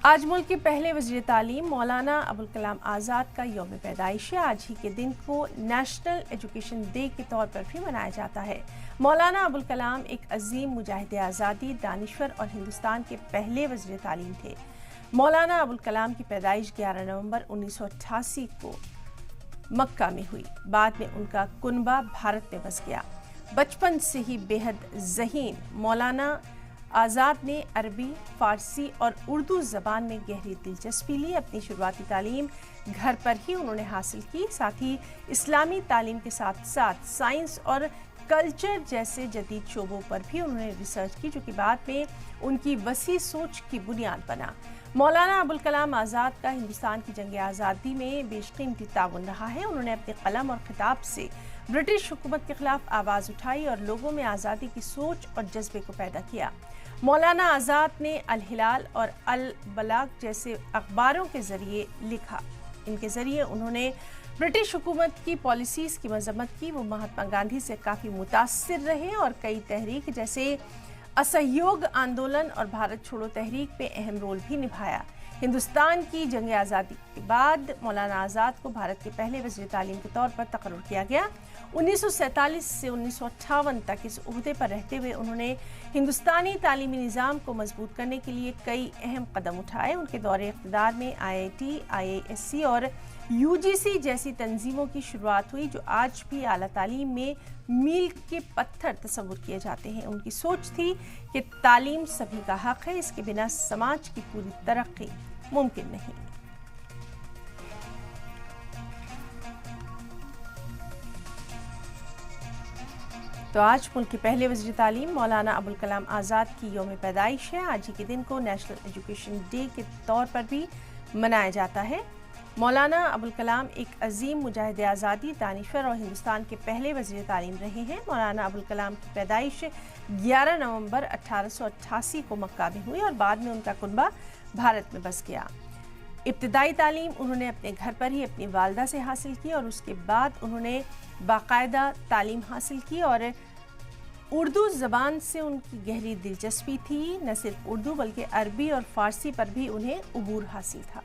آج ملک کے پہلے وزیر تعلیم مولانا ابوالکلام آزاد کا یوم پیدائش ہے۔ آج ہی کے دن کو نیشنل ایجوکیشن ڈے کے طور پر بھی منایا جاتا ہے۔ مولانا ابوالکلام ایک عظیم مجاہد آزادی، دانشور اور ہندوستان کے پہلے وزیر تعلیم تھے۔ مولانا ابوالکلام کی پیدائش 11 نومبر 1988 کو مکہ میں ہوئی۔ بعد میں ان کا کنبہ بھارت میں بس گیا۔ بچپن سے ہی بے حد ذہین مولانا آزاد نے عربی، فارسی اور اردو زبان میں گہری دلچسپی لی۔ اپنی شروعاتی تعلیم گھر پر ہی انہوں نے حاصل کی، ساتھ ہی اسلامی تعلیم کے ساتھ ساتھ سائنس اور کلچر جیسے جدید شعبوں پر بھی انہوں نے ریسرچ کی، جو کہ بعد میں ان کی وسیع سوچ کی بنیاد بنا۔ مولانا ابوالکلام آزاد کا ہندوستان کی جنگ آزادی میں بیش قیمتی تعاون رہا ہے۔ انہوں نے اپنے قلم اور خطاب سے برٹش حکومت کے خلاف آواز اٹھائی اور لوگوں میں آزادی کی سوچ اور جذبے کو پیدا کیا۔ مولانا آزاد نے الہلال اور البلاغ جیسے اخباروں کے ذریعے لکھا۔ ان کے ذریعے انہوں نے برٹش حکومت کی پالیسیز کی مذمت کی۔ وہ مہاتما گاندھی سے کافی متاثر رہے اور کئی تحریک جیسے اسہیوگ آندولن اور بھارت چھوڑو تحریک میں اہم رول بھی نبھایا۔ ہندوستان کی جنگ آزادی کے بعد مولانا آزاد کو بھارت کے پہلے وزیر تعلیم کے طور پر تقرر کیا گیا۔ 1947 سے 1958 تک اس عہدے پر رہتے ہوئے انہوں نے ہندوستانی تعلیمی نظام کو مضبوط کرنے کے لیے کئی اہم قدم اٹھائے۔ ان کے دور اقتدار میں IIT، IISc اور UGC جیسی تنظیموں کی شروعات ہوئی، جو آج بھی اعلیٰ تعلیم میں میل کے پتھر تصور کیے جاتے ہیں۔ ان کی سوچ تھی کہ تعلیم سبھی کا حق ہے، اس کے بنا سماج کی پوری ترقی ممکن نہیں۔ تو آج ملک کے پہلے وزیر تعلیم مولانا ابوالکلام آزاد کی یوم پیدائش ہے۔ آج ہی کے دن کو نیشنل ایجوکیشن ڈے کے طور پر بھی منایا جاتا ہے۔ مولانا ابوالکلام ایک عظیم مجاہد آزادی، دانشور اور ہندوستان کے پہلے وزیر تعلیم رہے ہیں۔ مولانا ابوالکلام کی پیدائش 11 نومبر 1888 کو مکہ میں ہوئی اور بعد میں ان کا کنبہ بھارت میں بس گیا۔ ابتدائی تعلیم انہوں نے اپنے گھر پر ہی اپنی والدہ سے حاصل کی اور اس کے بعد انہوں نے باقاعدہ تعلیم حاصل کی اور اردو زبان سے ان کی گہری دلچسپی تھی۔ نہ صرف اردو بلکہ عربی اور فارسی پر بھی انہیں عبور حاصل تھا۔